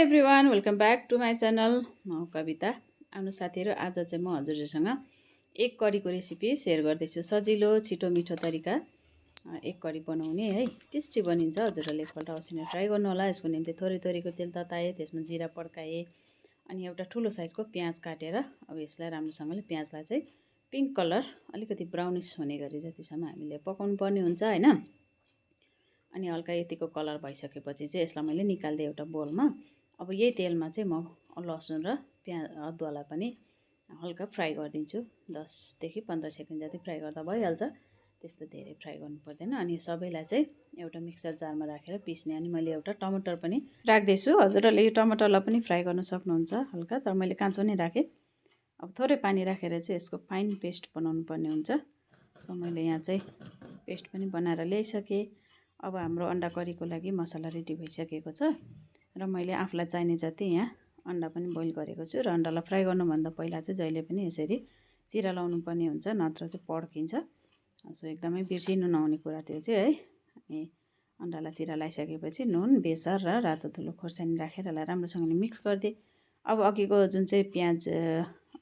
Everyone welcome back to my channel. म कविता। आफ्नो साथीहरू, आज चाहिँ म हजुरहरूसँग एक करीको रेसिपी सेयर गर्दैछु। सजिलो छिटो मिठो तरिका एक करी बनाउने है। टेस्टी बनिन्छ। हजुरहरूले एकपल्ट अवश्य ट्राई गर्नु होला। यसको निम्ति थोरै थोरैको तेल तताएँ, त्यसमा जिरा पड्काएँ, अनि एउटा ठुलो साइजको प्याज काटेर अब यसलाई राम्रोसँगले प्याजलाई चाहिँ पिङ्क कलर अलिकति ब्राउनिस हुने गरी जतिसम्म हामीले पकाउनु पर्ने हुन्छ हैन। अनि हल्का यतिको कलर भइसकेपछि चाहिँ यसलाई मैले निकाल्दै एउटा बोलमा अब यही तेलमा चाहिँ म लसुन र अदुवालाई पनि हल्का फ्राई गरिदिन्छु। 10 देखि 15 सेकेन्ड जति फ्राई गर्दा भइहाल्छ। त्यस्तो धेरै फ्राई गर्नु पर्दैन। अनि सबैलाई चाहिँ एउटा मिक्सर जारमा राखेर पिस्ने। अनि मैले एउटा टमाटर पनि राख्दैछु। हजुरहरूले यो टमाटरलाई पनि फ्राई गर्न सक्नुहुन्छ हल्का, तर मैले काँचो नै राखेँ। अब थोरै पानी राखेर चाहिँ यसको फाइन पेस्ट बनाउनु पर्ने हुन्छ। सो मैले यहाँ चाहिँ पेस्ट पनि बनाएर ल्याइसकेँ। अब हाम्रो अन्डा करीको लागि मसला रेडी भइसकेको छ र मैले आफूलाई चाहिने जति यहाँ अन्डा पनि बोइल गरेको छु। र अन्डालाई फ्राई गर्नुभन्दा पहिला चाहिँ जहिले पनि यसरी चिरा लाउनु पर्ने हुन्छ, नत्र चाहिँ पड्किन्छ। सो एकदमै बिर्सिनु नहुने कुरा त्यो चाहिँ है। अनि अन्डालाई चिरा लगाइसकेपछि नुन, बेसार र रातो धुलो खोर्सानी राखेर यसलाई राम्रोसँगले मिक्स गरिदिएँ। अब अघिको जुन चाहिँ प्याज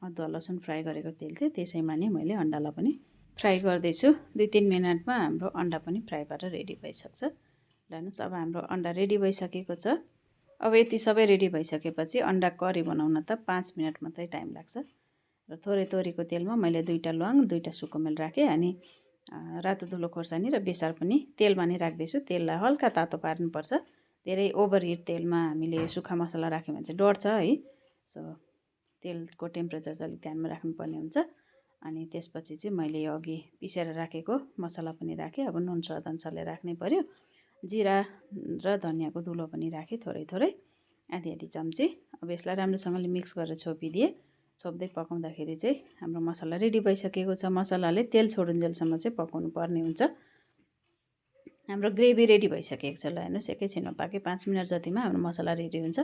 अदुवा लसुन फ्राई गरेको तेल थियो त्यसैमा नै मैले अन्डालाई पनि फ्राई गर्दैछु। 2-3 मिनटमा हाम्रो अन्डा पनि फ्राई भएर रेडी भइसक्छ। हेर्नुहोस्, अब हाम्रो अन्डा रेडी भइसकेको छ। अब यति सबै रेडी भइसकेपछि अन्डा करी बनाउन त 5 मिनट मात्रै टाइम लाग्छ। र थोरै तोरीको तेलमा मैले 2टा ल्वाङ, 2टा सुकुमेल राखेँ। अनि रातो धुलो खोर्सानी र बेसार पनि तेलमा नै राख्दैछु। तेललाई हल्का तातो पार्नुपर्छ। धेरै ओभर हिट तेलमा हामीले सुक्खा मसला राख्यौँ भने चाहिँ डढ्छ है। सो तेलको टेम्परेचर चाहिँ अलिक ध्यानमा राख्नुपर्ने हुन्छ। अनि त्यसपछि चाहिँ मैले यो अघि पिसेर राखेको मसला पनि राखेँ। अब नुन स्वाद अनुसारले राख्नै पर्यो। जिरा र धनियाँको धुलो पनि राखेँ थोरै थोरै, आधी चम्ची। अब यसलाई राम्रोसँगले मिक्स गरेर छोपिदिएँ। छोप्दै पकाउँदाखेरि चाहिँ हाम्रो मसला रेडी भइसकेको छ। मसलाले तेल छोडुन्जेलसम्म चाहिँ पकाउनु पर्ने हुन्छ। हाम्रो ग्रेभी रेडी भइसकेको छ। ल हेर्नुहोस्, एकैछिनमा पाके 5 मिनट जतिमा हाम्रो मसला रेडी हुन्छ।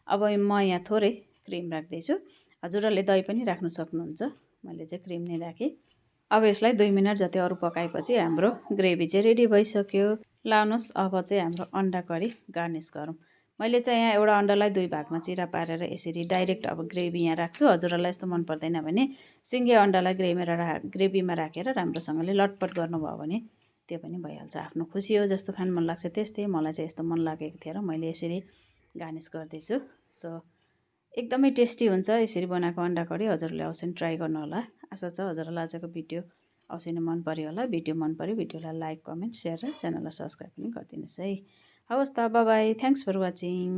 अब म यहाँ थोरै क्रिम राख्दैछु। हजुरहरूले दही पनि राख्नु सक्नुहुन्छ। मैले चाहिँ क्रिम नै राखेँ। अब यसलाई 2 मिनट जति अरू पकाएपछि हाम्रो ग्रेभी चाहिँ रेडी भइसक्यो। लानुहोस्, अब चाहिँ हाम्रो अन्डा करी गार्निस गरौँ। मैले चाहिँ यहाँ एउटा अन्डालाई 2 भागमा चिरा पारेर यसरी डाइरेक्ट अब ग्रेभी यहाँ राख्छु। हजुरहरूलाई यस्तो मन पर्दैन भने सिङ्गै अन्डालाई ग्रेभीमा राखेर राम्रोसँगले लटपट गर्नुभयो भने त्यो पनि भइहाल्छ। आफ्नो खुसी हो, जस्तो खानु मन लाग्छ त्यस्तै। मलाई चाहिँ यस्तो मन लागेको थियो र मैले यसरी गार्निस गर्दैछु। सो एकदमै टेस्टी हुन्छ यसरी बनाएको अन्डा करी। हजुरहरूले अवश्य ट्राई गर्नु होला। आशा छ हजुरहरूलाई आजको भिडियो अवश्य नै मन पर्यो होला। भिडियो मन पर्यो भिडियोलाई लाइक, कमेन्ट, सेयर र च्यानललाई सब्सक्राइब पनि गरिदिनुहोस् है। हवस् त, bye bye. Thanks for watching.